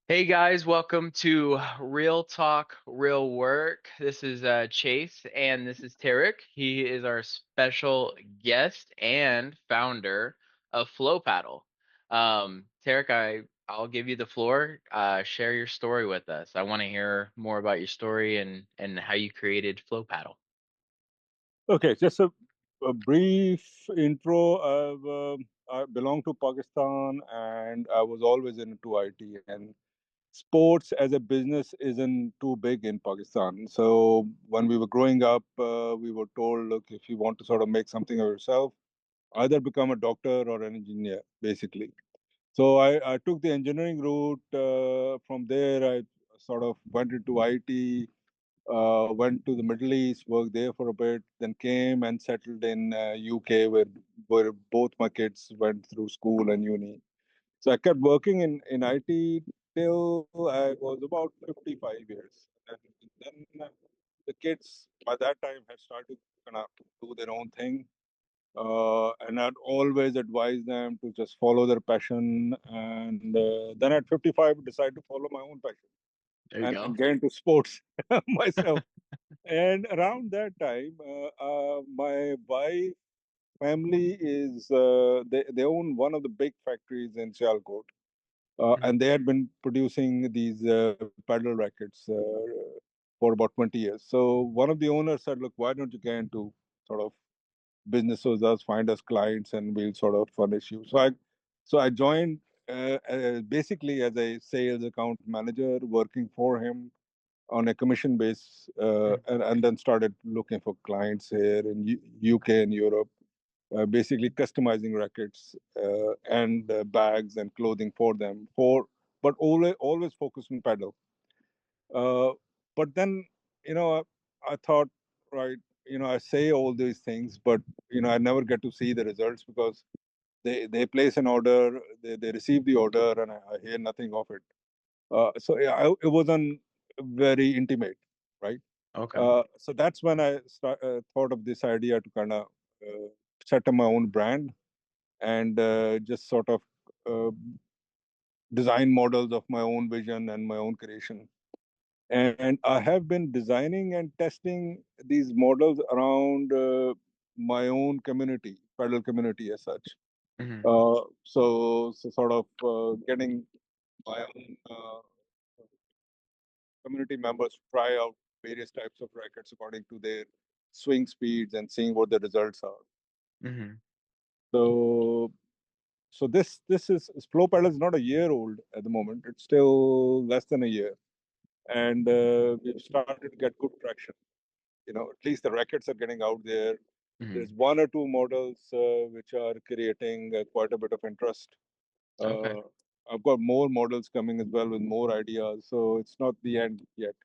Hey guys, welcome to Real Talk, Real Work. This is Chase and this is Tariq. He is our special guest and founder of FloPadel. Tariq, I'll give you the floor. Share your story with us. I want to hear more about your story and how you created FloPadel. Okay, just a brief intro. I belong to Pakistan and I was always into IT. And sports as a business isn't too big in Pakistan. So when we were growing up, we were told, look, if you want to sort of make something of yourself, either become a doctor or an engineer, basically. So I took the engineering route. From there, I sort of went into IT, went to the Middle East, worked there for a bit, then came and settled in UK, where both my kids went through school and uni. So I kept working in IT till I was about 55 years. And then the kids by that time had started to kind of do their own thing. And I'd always advise them to just follow their passion. And then at 55, decided to follow my own passion There you and go. get into sports myself. And around that time, my wife family is they own one of the big factories in Sialkot, Mhm. and they had been producing these paddle rackets for about 20 years. So one of the owners said, "Look, why don't you get into sort of business with us, find us clients, and we'll sort of furnish you." So I joined basically as a sales account manager, working for him on a commission base, Mhm. and then started looking for clients here in UK and Europe, basically customizing rackets and bags and clothing for them. But always focused on paddle. Uh, but then, I thought, right, I say all these things, but I never get to see the results because they place an order, they receive the order, and I hear nothing of it. So yeah, it wasn't very intimate, right? Okay. So that's when I thought of this idea to kind of set up my own brand and just sort of uh, design models of my own vision and my own creation. And I have been designing and testing these models around my own community, paddle community as such. Hmm. So sort of getting my own community members to try out various types of rackets according to their swing speeds and seeing what the results are. Hmm. So this is FloPadel is not a year old at the moment. It's still less than a year, and we've started to get good traction. At least the rackets are getting out there. Hmm. There's one or two models which are creating quite a bit of interest. Okay. Uh, I've got more models coming as well with more ideas, so it's not the end yet.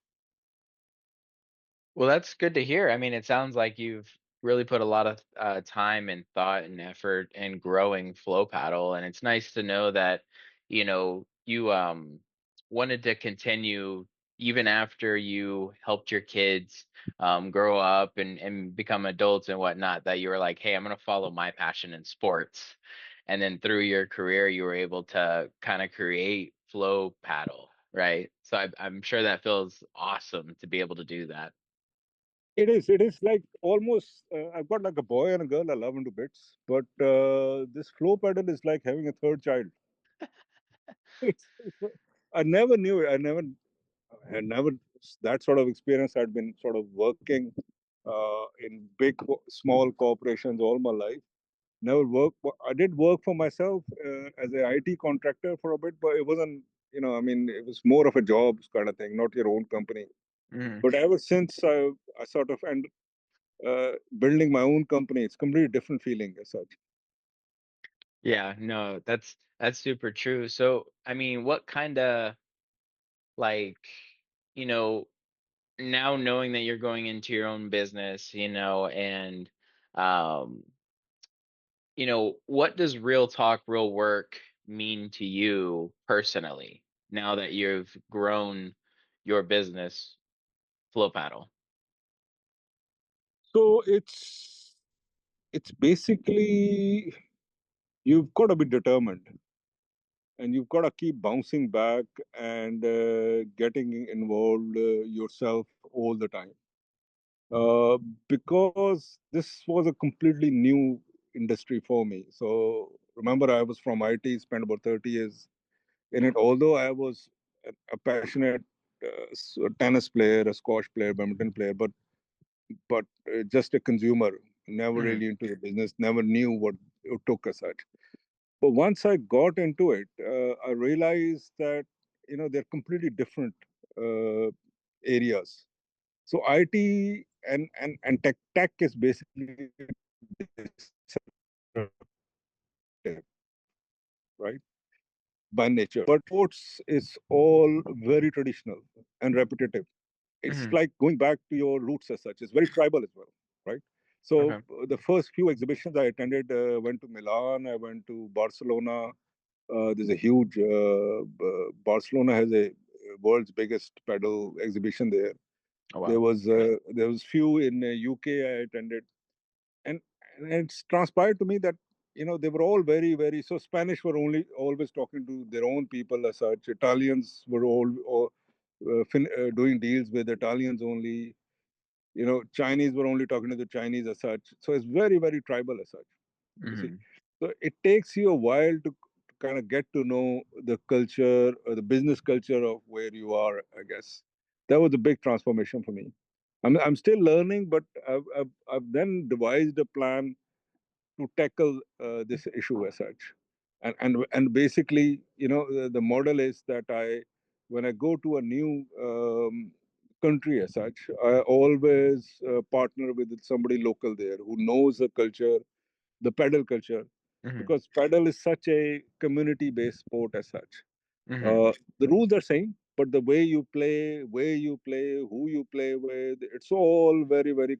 Well, that's good to hear. I mean, it sounds like you've really put a lot of time and thought and effort in growing Flow Paddle, and it's nice to know that, you wanted to continue even after you helped your kids grow up and become adults and whatnot, that you were like, hey, I'm gonna follow my passion in sports. And then through your career, you were able to kind of create Flow Paddle, right? So I'm sure that feels awesome to be able to do that. It is like almost. I've got like a boy and a girl. I love them to bits, but this FloPadel is like having a third child. I never knew it. I never that sort of experience. I'd been sort of working in big, small corporations all my life. Never work. I did work for myself as an IT contractor for a bit, but it wasn't. I mean, it was more of a job kind of thing, not your own company. Mhm. But ever since I sort of and building my own company, it's completely different feeling as such. Yeah, no, that's super true. So, I mean, what kind of like, you know, now knowing that you're going into your own business, and um, what does real talk, real work mean to you personally now that you've grown your business, Flow Paddle? So it's basically you've got to be determined. and you've got to keep bouncing back and getting involved yourself all the time. uh, because this was a completely new industry for me. So remember, I was from IT, spent about 30 years in it. Although I was a passionate tennis player, a squash player, badminton player, but just a consumer, never Mhm. really into the business, never knew what it took as such. But once I got into it, I realized that they're completely different uh, areas. So IT and tech is basically right by nature. But sports is all very traditional and repetitive. It's Mhm. like going back to your roots as such. It's very tribal as well, right? So Okay. the first few exhibitions I attended, went to Milan, I went to Barcelona. There's a huge Barcelona has a world's biggest pedal exhibition there. Oh, There wow. was few in UK I attended, and, and it's transpired to me that they were all very very. So Spanish were only always talking to their own people as such. Italians were all doing deals with Italians only. Chinese were only talking to the Chinese as such. So it's very very tribal as such. You see, Mhm. so it takes you a while to kind of get to know the culture or the business culture of where you are. I guess that was a big transformation for me. I'm still learning, but I've then devised a plan to tackle this issue as such. And basically, the model is that when I go to a new country as such, I always partner with somebody local there who knows the culture, the paddle culture, Mhm. because paddle is such a community-based sport as such. Mhm. The rules are same, but the way you play, where you play, who you play with, it's all very, very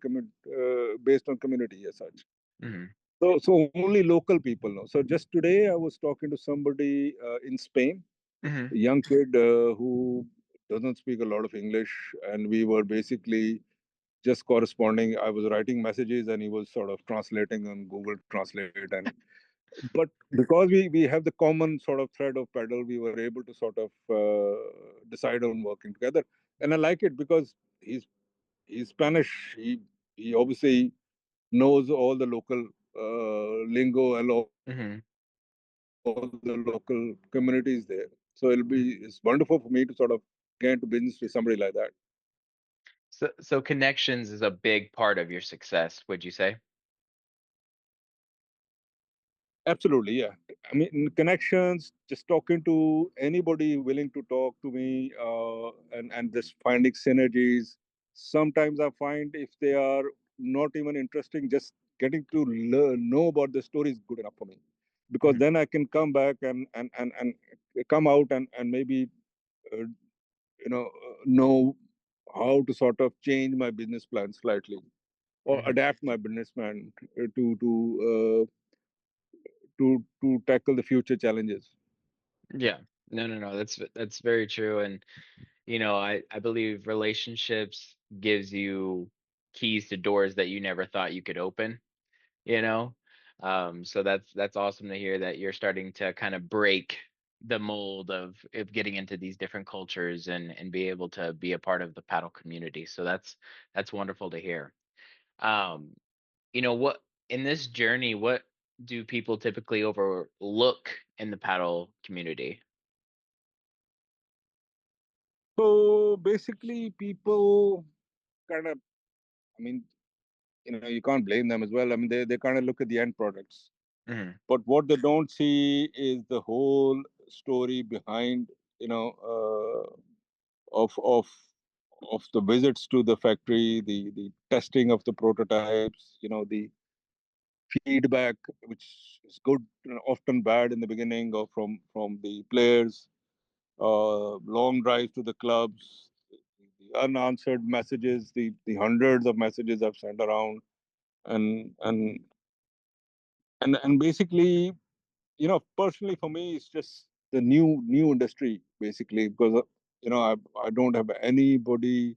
based on community as such. Mhm. So only local people know. So just today, I was talking to somebody in Spain, Mhm. a young kid who doesn't speak a lot of English, and we were basically just corresponding. I was writing messages, and he was sort of translating on Google Translate. And but because we have the common sort of thread of pedal, we were able to sort of decide on working together. And I like it because he's Spanish. He obviously knows all the local lingo and all the Mhm. local communities there. So it's wonderful for me to sort of get into business with somebody like that. So connections is a big part of your success, would you say? Absolutely, yeah. I mean, connections, just talking to anybody willing to talk to me, and just finding synergies. Sometimes I find if they are not even interesting, just getting to know about the story is good enough for me, because Mhm. then I can come back and come out and maybe uh, know how to sort of change my business plan slightly or Mhm. adapt my business plan to tackle the future challenges. Yeah. No, no, no. That's very true. And I believe relationships gives you keys to doors that you never thought you could open. you know so that's awesome to hear that you're starting to kind of break the mold of getting into these different cultures and be able to be a part of the paddle community. So that's wonderful to hear. um what in this journey, what do people typically overlook in the paddle community? So basically, people kind of, I mean, you can't blame them as well. I mean, they kind of look at the end products, Hmm. but what they don't see is the whole story behind, you know, of the visits to the factory, the testing of the prototypes, the feedback, which is good and often bad in the beginning, or from the players, long drives to the clubs, the unanswered messages, the hundreds of messages I've sent around, and and and basically, personally for me, it's just the new industry basically, because I don't have anybody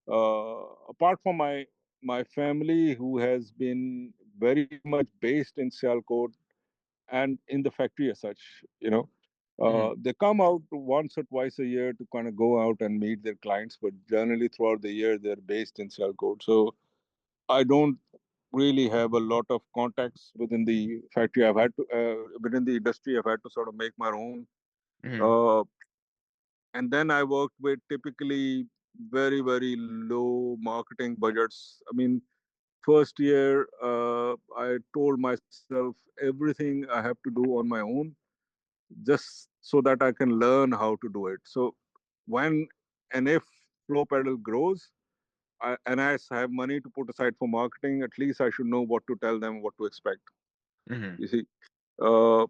apart from my family who has been very much based in Sialkot and in the factory as such. Mhm. They come out once or twice a year to kind of go out and meet their clients, but generally throughout the year they're based in Cellcode. So I don't really have a lot of contacts within the factory. I've had to within the industry. I've had to sort of make my own. Mhm. Uh, and then I worked with typically very low marketing budgets. I mean, first year I told myself everything I have to do on my own, just so that I can learn how to do it. So when and if FloPadel grows, and I have money to put aside for marketing, at least I should know what to tell them, what to expect. Mhm. You see, uh,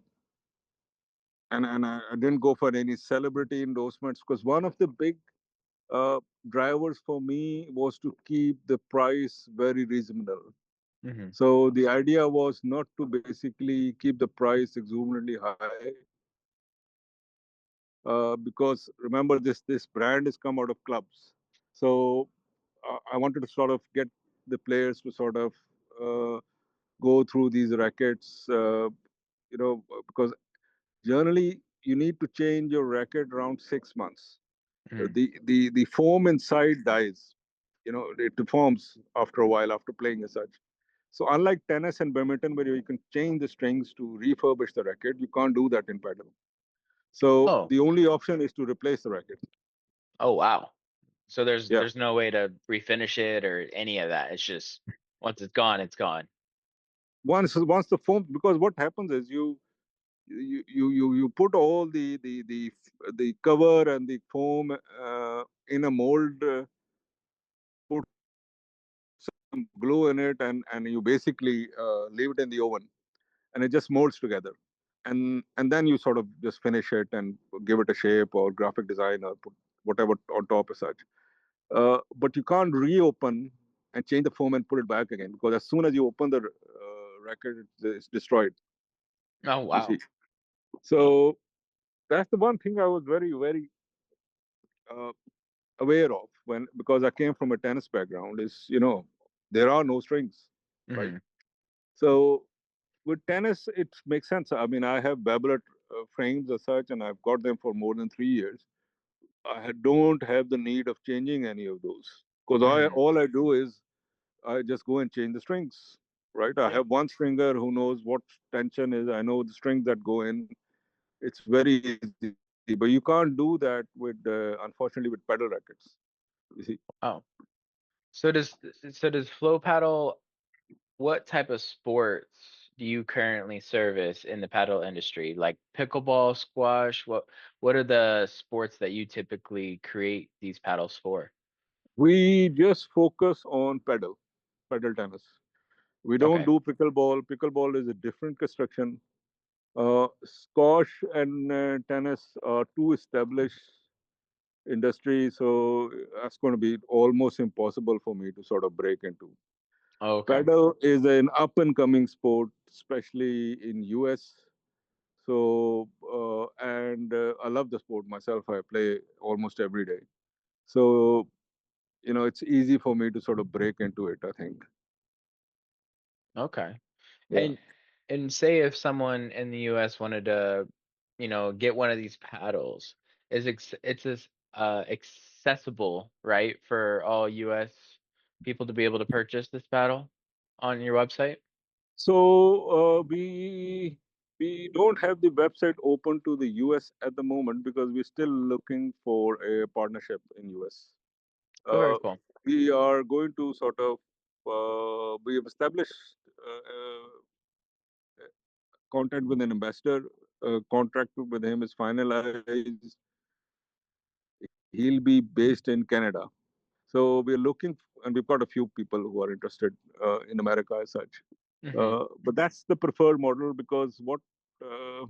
and I didn't go for any celebrity endorsements because one of the big uh, drivers for me was to keep the price very reasonable. Mhm. So the idea was not to basically keep the price exuberantly high, because remember this brand has come out of clubs. So I wanted to sort of get the players to sort of uh, go through these rackets, because generally you need to change your racket around 6 months. Mhm. The foam inside dies. It deforms after a while after playing as such. So unlike tennis and badminton, where you can change the strings to refurbish the racket, you can't do that in paddle. So Oh. the only option is to replace the racket. Oh, wow. So Yeah. there's no way to refinish it or any of that. It's just once it's gone, it's gone. Once the foam, because what happens is you put all the cover and the foam in a mold, put some glue in it, and you basically leave it in the oven, and it just molds together. And then you sort of just finish it and give it a shape or graphic design or put whatever on top as such. But you can't reopen and change the foam and put it back again, because as soon as you open the racket, it's destroyed. Oh, You see, wow. so that's the one thing I was very uh, aware of, when because I came from a tennis background. Is there are no strings, right? Mhm. So with tennis, it makes sense. I mean, I have Babolat frames as such, and I've got them for more than 3 years. Don't have the need of changing any of those, because Mhm. all I do is I just go and change the strings, right? I Yeah. have one stringer who knows what tension is. I know the strings that go in. It's very easy, but you can't do that with, unfortunately, with pedal rackets. You see, Oh. So does Flow Paddle, what type of sports do you currently service in the paddle industry? Like pickleball, squash? What are the sports that you typically create these paddles for? we just focus on pedal tennis. We don't Okay. do pickleball. Pickleball is a different construction. Squash and tennis are two established industry, so that's going to be almost impossible for me to sort of break into. Oh, okay. Padel is an up and coming sport, especially in US. So and I love the sport myself. I play almost every day. So it's easy for me to sort of break into it, I think. Okay. Yeah. And say if someone in the US wanted to, get one of these paddles, it's as accessible, right, for all US people to be able to purchase this paddle on your website? So we don't have the website open to the US at the moment, because we're still looking for a partnership in US. Oh, very Uh, cool. we are going to sort of we have established contact with an ambassador. Contract with him is finalized. He'll be based in Canada. So we're looking, and we've got a few people who are interested in America as such. Hmm. But that's the preferred model, because what uh,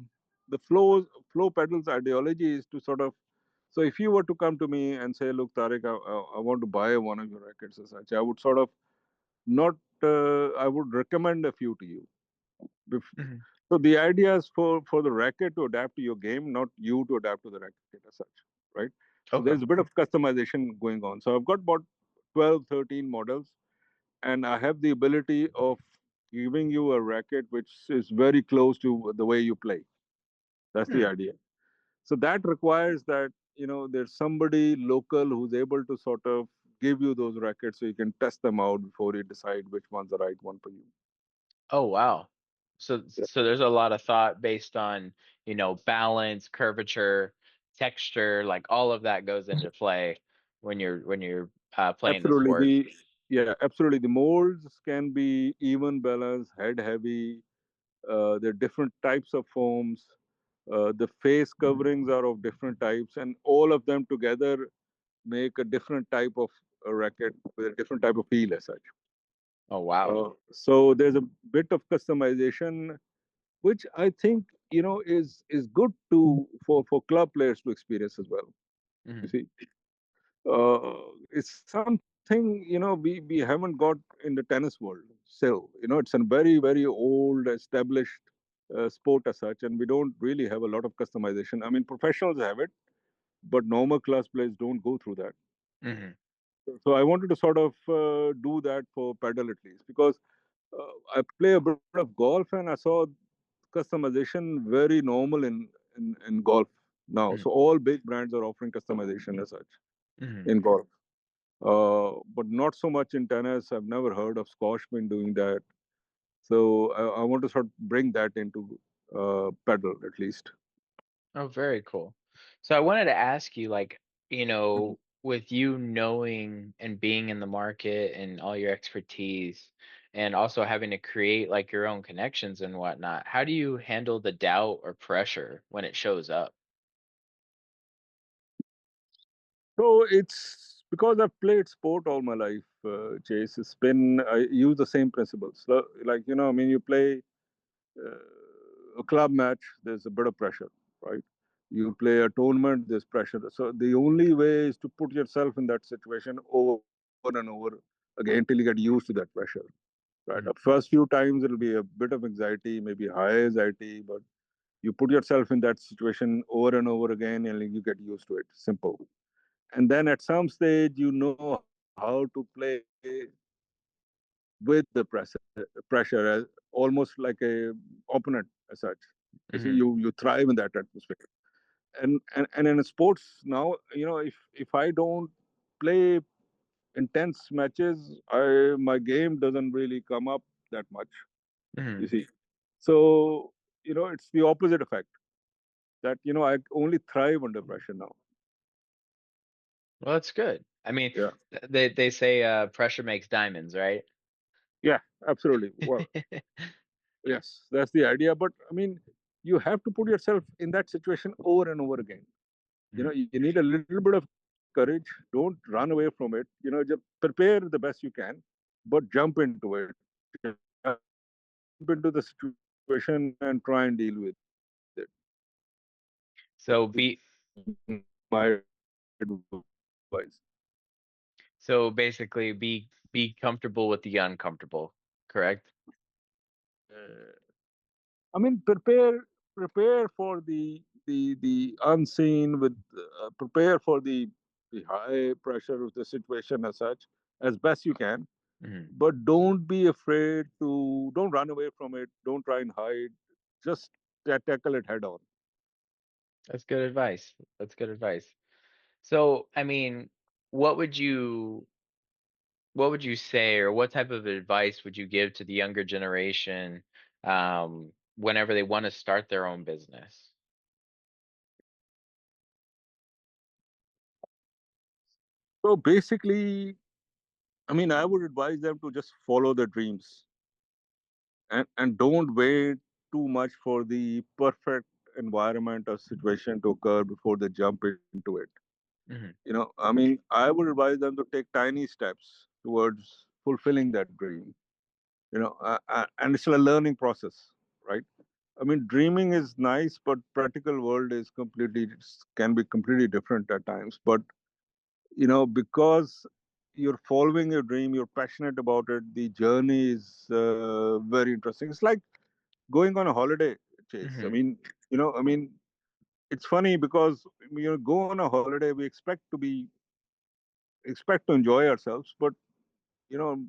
the flow pedals ideology is to sort of. So if you were to come to me and say, "Look, Tariq, I want to buy one of your rackets as such," I would sort of not. I would recommend a few to you. Hmm. So the idea is for the racket to adapt to your game, not you to adapt to the racket as such, right? So Okay. there's a bit of customization going on. So I've got about 12, 13 models, and I have the ability of giving you a racket which is very close to the way you play. That's the Hmm. idea. So that requires that there's somebody local who's able to sort of give you those rackets so you can test them out before you decide which one's the right one for you. Oh, wow. So there's a lot of thought based on, balance, curvature, texture, like all of that goes into play when you're playing the Absolutely. sport. Absolutely. The molds can be even balance, head heavy. There are different types of foams. The face coverings are of different types, and all of them together make a different type of racket with a different type of feel as such. Oh, wow. So there's a bit of customization, which I think is good to for club players to experience as well. You Hmm. see, it's something we haven't got in the tennis world still. It's a very very old established sport as such, and we don't really have a lot of customization. I mean, professionals have it, but normal class players don't go through that. Hmm. So I wanted to sort of do that for paddle at least, because I play a bit of golf and I saw customization very normal in golf now. Hmm. So all big brands are offering customization as such Hmm. in golf. But not so much in tennis. I've never heard of squash been doing that. So I want to sort of bring that into paddle at least. Oh, very cool. So I wanted to ask you, like, Mhm. with you knowing and being in the market and all your expertise, and also having to create like your own connections and whatnot, how do you handle the doubt or pressure when it shows up? So it's because I've played sport all my life, Chase. I use the same principles. So, like, I mean, you play a club match, there's a bit of pressure, right? You play a tournament, there's pressure. So the only way is to put yourself in that situation over and over again till you get used to that pressure, right? The Hmm. first few times it'll be a bit of anxiety, maybe high anxiety, but you put yourself in that situation over and over again and you get used to it. Simple. And then at some stage, you know how to play with the pressure as almost like a opponent as such. You see, Hmm. you thrive in that atmosphere. And in sports now, if I don't play intense matches, I my game doesn't really come up that much. You Hmm. see, so it's the opposite effect that I only thrive under pressure now. Well, that's good. I mean, Yeah, they say pressure makes diamonds, right? yeah, absolutely. Well, yes, that's the idea. But I mean, you have to put yourself in that situation over and over again. Mhm. You need a little bit of courage. Don't run away from it. Just prepare the best you can, but jump into it. Jump into the situation and try and deal with it. So Is be my advice. so basically be comfortable with the uncomfortable, correct? Uh, I mean, prepare for the unseen. Prepare for the high pressure of the situation as such as best you can. Mhm. But don't be afraid to. Don't run away from it. Don't try and hide. Just tackle it head on. That's good advice. That's good advice. So, I mean, what would you what would you say, or what type of advice would you give to the younger generation whenever they want to start their own business? So basically, I mean, I would advise them to just follow their dreams and don't wait too much for the perfect environment or situation to occur before they jump into it. Hmm. I mean, I would advise them to take tiny steps towards fulfilling that dream. And it's a learning process, right? I mean, dreaming is nice, but practical world is can be completely different at times. But because you're following your dream, you're passionate about it. The journey is very interesting. It's like going on a holiday, Chase. I Hmm. mean, it's funny because go on a holiday, we expect to enjoy ourselves, but you know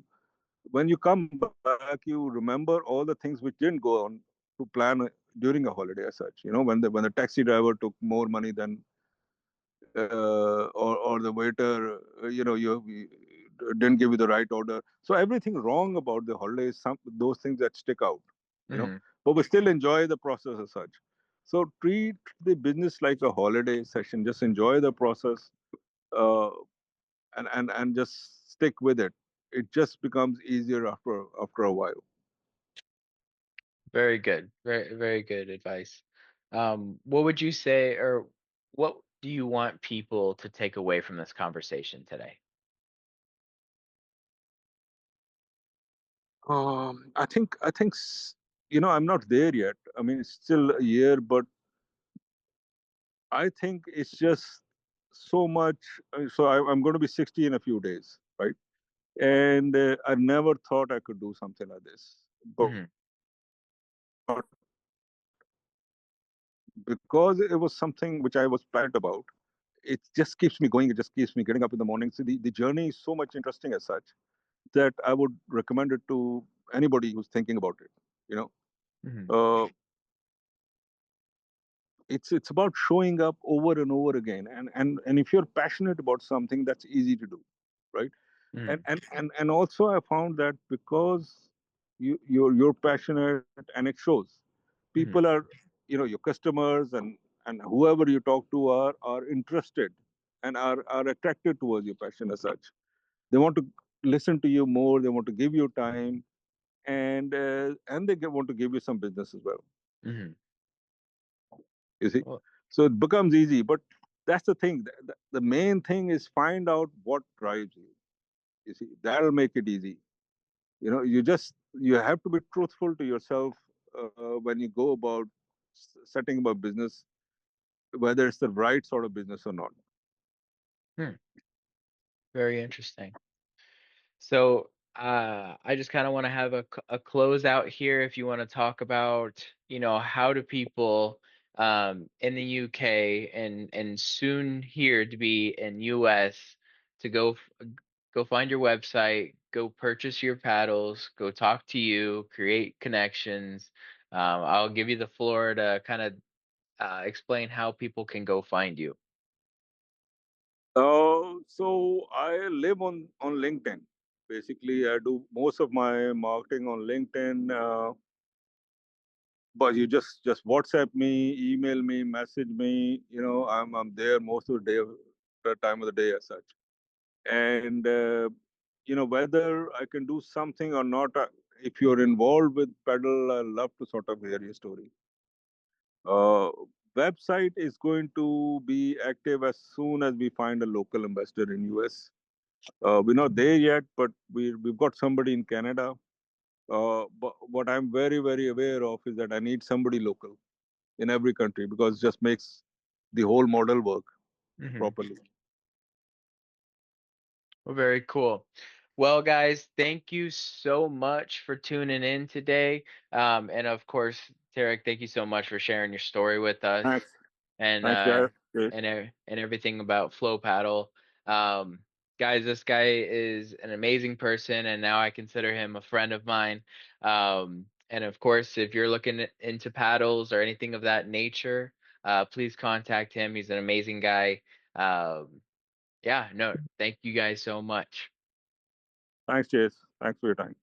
when you come back, you remember all the things which didn't go on to plan. during a holiday as such. When the taxi driver took more money than or the waiter, you didn't give you the right order. So everything wrong about the holiday is some those things that stick out, you know. Hmm. But we still enjoy the process as such. So treat the business like a holiday session. Just enjoy the process, uh, and just stick with it. It just becomes easier after a while. Very good. Very good advice. What would you say, or what do you want people to take away from this conversation today? I think I'm not there yet. I mean, it's still a year, but I think it's just so much. So I'm going to be 60 in a few days, right? And I never thought I could do something like this, but Hmm. because it was something which I was passionate about, it just keeps me going. It just keeps me getting up in the morning. So the journey is so much interesting as such that I would recommend it to anybody who's thinking about it. You know, Hmm. uh, it's about showing up over and over again, and if you're passionate about something, that's easy to do, right? and Hmm. and and, and also I found that because you're passionate and it shows. People Hmm. are, your customers and whoever you talk to are interested and are attracted towards your passion as such. They want to listen to you more, they want to give you time, and they want to give you some business as well, Hmm. you see. Well, So it becomes easy, but that's the thing. The main thing is find out what drives you. You see, that'll make it easy. You have to be truthful to yourself when you go about setting up a business, whether it's the right sort of business or not. hmm. Very interesting. So, I just kind of want to have a close out here. If you want to talk about, how do people in the UK and soon here to be in US to go find your website, go purchase your paddles, go talk to you, create connections. I'll give you the floor to kind of explain how people can go find you. So I live on LinkedIn. Basically, I do most of my marketing on LinkedIn. But you just WhatsApp me, email me, message me. I'm there most of the day, the time of the day as such. And whether I can do something or not. If you're involved with Pedal, I love to sort of hear your story. Uh, Website is going to be active as soon as we find a local investor in US. We're not there yet, but we've got somebody in Canada. But what I'm very, very aware of is that I need somebody local in every country because it just makes the whole model work Mhm. properly. Well, very cool. Well, guys, thank you so much for tuning in today. And of course, Tarek, thank you so much for sharing your story with us Thanks. and Thanks, guys. Great. and everything about FloPadel. Um, Guys, this guy is an amazing person, and now I consider him a friend of mine. And of course, if you're looking into paddles or anything of that nature, please contact him. He's an amazing guy. Yeah, no, thank you guys so much. Thanks, Chase. Thanks for your time.